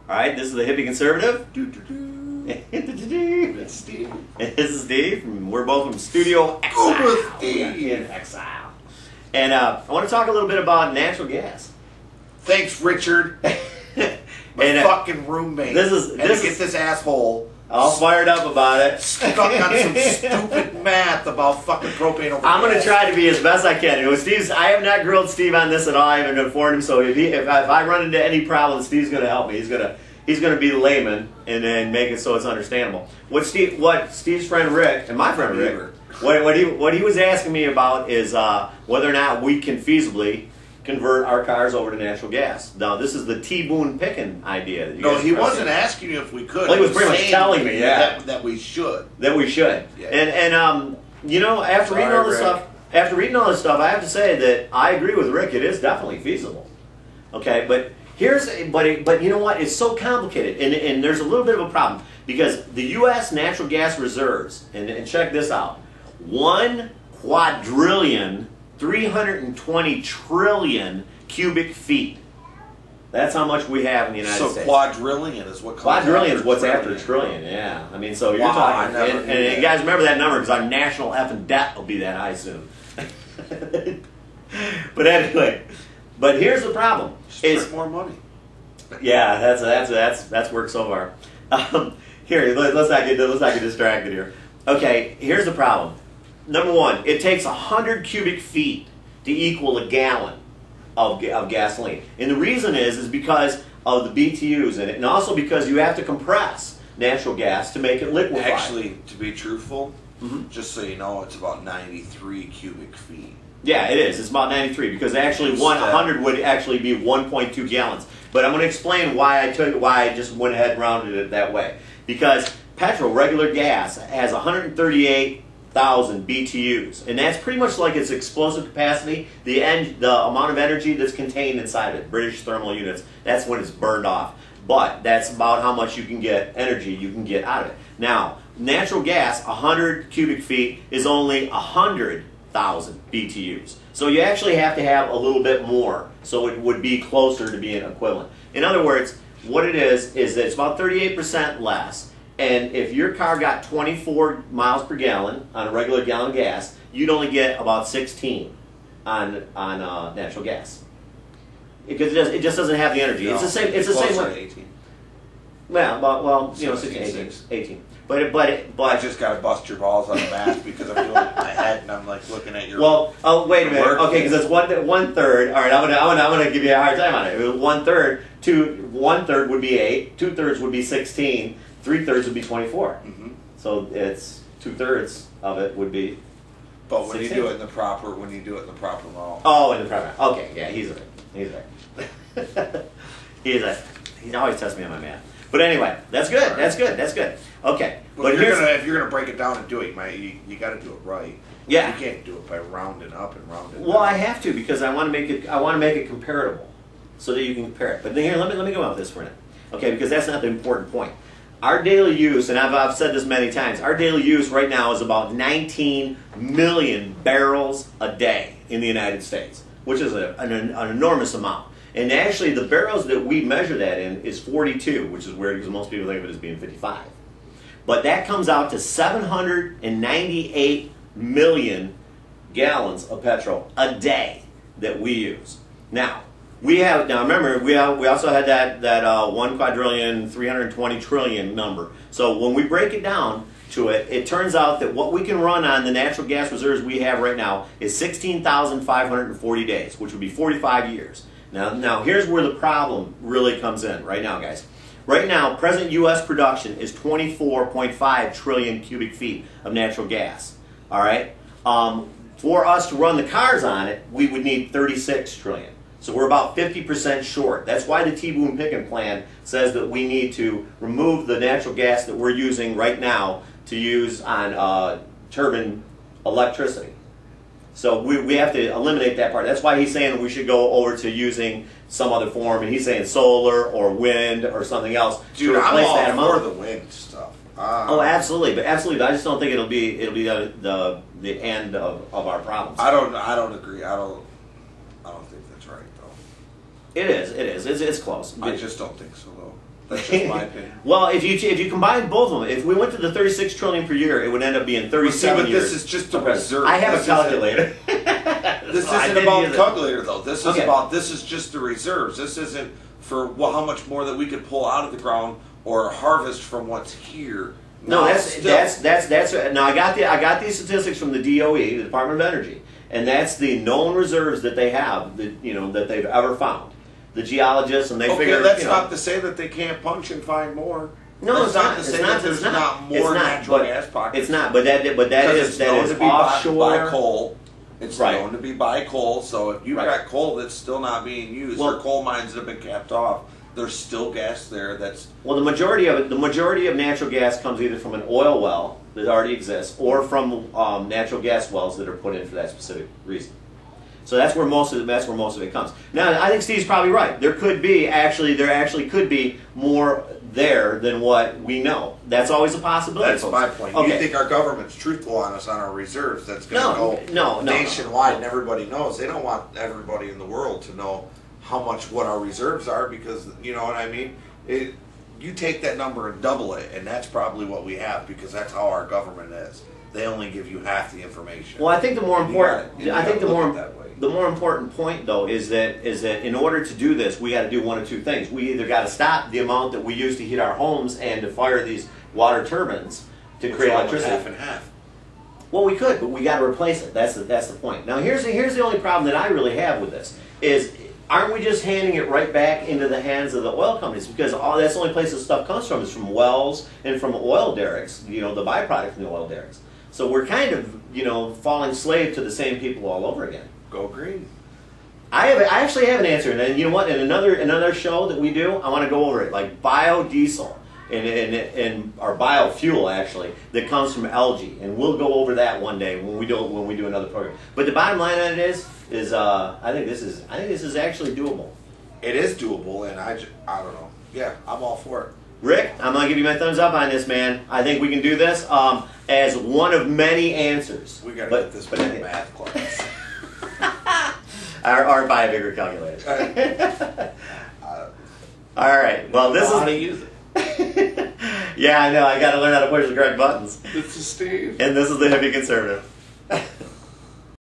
All right, this is the hippie conservative. It's Steve. This is Steve. We're both from Studio Exile. In Exile. And I want to talk a little bit about natural gas. Thanks, Richard. My fucking roommate. This is get this asshole all fired up about it. Stuck on some stupid math about fucking propane over I'm going to gas. try to be as best I can. I have not grilled Steve on this at all. I haven't informed him. So if I run into any problems, Steve's going to help me. He's going to be the layman and then make it so it's understandable. What Steve's friend Rick and my friend Rick, what he was asking me about is whether or not we can feasibly convert our cars over to natural gas. Now, this is the T. Boone Pickens idea. No, he wasn't asking you if we could. Well, he was pretty much telling me, that we should. That we should. Yeah. And you know, after reading all this stuff, I have to say that I agree with Rick. It is definitely feasible. Okay, but you know what? It's so complicated, and there's a little bit of a problem because the U.S. natural gas reserves, and check this out, 1 quadrillion. 320 trillion cubic feet. That's how much we have in the United States. So quadrillion is what comes quadrillion is what's after trillion, yeah. I mean, so you're talking, and you guys remember that number because our national effing debt will be that high soon. But anyway, but here's the problem: is more money. Yeah, that's worked so far. Here, let's not get distracted here. Okay, here's the problem. Number one, it takes 100 cubic feet to equal a gallon of gasoline. And the reason is because of the BTUs in it, and also because you have to compress natural gas to make it liquefy. Actually, to be truthful, just so you know, it's about 93 cubic feet. Yeah, it is. It's about 93 because actually 100 would actually be 1.2 gallons. But I'm going to explain why I just went ahead and rounded it that way. Because petrol, regular gas, has 138,000 BTUs, and that's pretty much like its explosive capacity, the amount of energy that's contained inside of it, British thermal units. That's when it's burned off. But that's about how much energy you can get out of it. Now, natural gas, 100 cubic feet, is only 100,000 BTUs. So you actually have to have a little bit more, so it would be closer to being equivalent. In other words, what it is that it's about 38% less. And if your car got 24 miles per gallon on a regular gallon of gas, you'd only get about 16 on natural gas because it just doesn't have the energy. No, it's the same. It's the same way. 18. Well, you know, 16, 18. But I just got to bust your balls on the math because I'm doing it in my head and I'm like looking at your. Well, wait a minute. Okay, because it's one third. All right, I'm gonna give you a hard time on it. 1/3 would be 8. 2/3 would be 16. 3/3 would be 24. So it's 2/3 of it would be. But when 16. You do it in the proper amount. Oh, in the proper. Okay, yeah, he's right. He always tests me on my math. But anyway, that's good. Right. That's good. Okay, but if you're gonna break it down and do it, you got to do it right. Yeah, you can't do it by rounding up and rounding. Well, I have to because I want to make it comparable, so that you can compare it. But then here, let me go on with this for a minute. Okay, because that's not the important point. Our daily use, and I've said this many times, our daily use right now is about 19 million barrels a day in the United States, which is an enormous amount. And actually, the barrels that we measure that in is 42, which is weird because most people think of it as being 55. But that comes out to 798 million gallons of petrol a day that we use. Now remember, we also had that 1 quadrillion, 320 trillion number. So when we break it down to it, it turns out that what we can run on the natural gas reserves we have right now is 16,540 days, which would be 45 years. Now here's where the problem really comes in right now, guys. Right now, present U.S. production is 24.5 trillion cubic feet of natural gas. All right? For us to run the cars on it, we would need 36 trillion. So we're about 50% short. That's why the T. Boone Pickens plan says that we need to remove the natural gas that we're using right now to use on turbine electricity. So we have to eliminate that part. That's why he's saying that we should go over to using some other form, and he's saying solar or wind or something else to replace that amount. I'm all for the wind stuff. Oh, absolutely, but absolutely. But I just don't think it'll be the end of our problems. I don't agree. I don't think that's right though. It is. It's close. I just don't think so though. That's just my opinion. Well, if you combine both of them, if we went to the 36 trillion per year, it would end up being 37 but years. this is just a reserve. I have a calculator. This isn't about the calculator, though. This is this is just the reserves. This isn't for how much more that we could pull out of the ground or harvest from what's here. No, that's now I got these statistics from the DOE, the Department of Energy, and that's the known reserves that they have that they've ever found. The geologists and they figure. That's not to say that they can't punch and find more. No, it's not to say that there's not more natural gas pockets. It's not, but that is offshore by coal. It's known to be by coal. So if you've got coal that's still not being used, or coal mines that have been capped off, there's still gas there. The majority of natural gas comes either from an oil well that already exists, or from natural gas wells that are put in for that specific reason. So that's where most of it comes. Now, I think Steve's probably right. There actually could be more there than what we know. That's always a possibility. That's my point. Okay. You think our government's truthful on us on our reserves? That's going to go nationwide, and everybody knows. They don't want everybody in the world to know what our reserves are, because you know what I mean. You take that number and double it, and that's probably what we have, because that's how our government is. They only give you half the information. Well, I think the more important point, though, is that in order to do this, we got to do one of two things. We either got to stop the amount that we use to heat our homes and to fire these water turbines to create electricity. Half and half. Well, we could, but we got to replace it. That's the point. Now, here's the only problem that I really have with this is, aren't we just handing it right back into the hands of the oil companies? Because that's the only place this stuff comes from, is from wells and from oil derricks, the byproduct from the oil derricks. So we're kind of, falling slave to the same people all over again. Go green. I actually have an answer, and you know what? In another show that we do, I want to go over it, like biodiesel and our biofuel actually that comes from algae, and we'll go over that one day when we do another program. But the bottom line on it is I think this is actually doable. It is doable, and I don't know. Yeah, I'm all for it. Rick, I'm going to give you my thumbs up on this, man. I think we can do this as one of many answers. We got to get this in math class. or buy a bigger calculator. All right. Well, this is how to use it. Yeah, I know. I got to learn how to push the correct buttons. This is Steve. And this is the Hippie Conservative.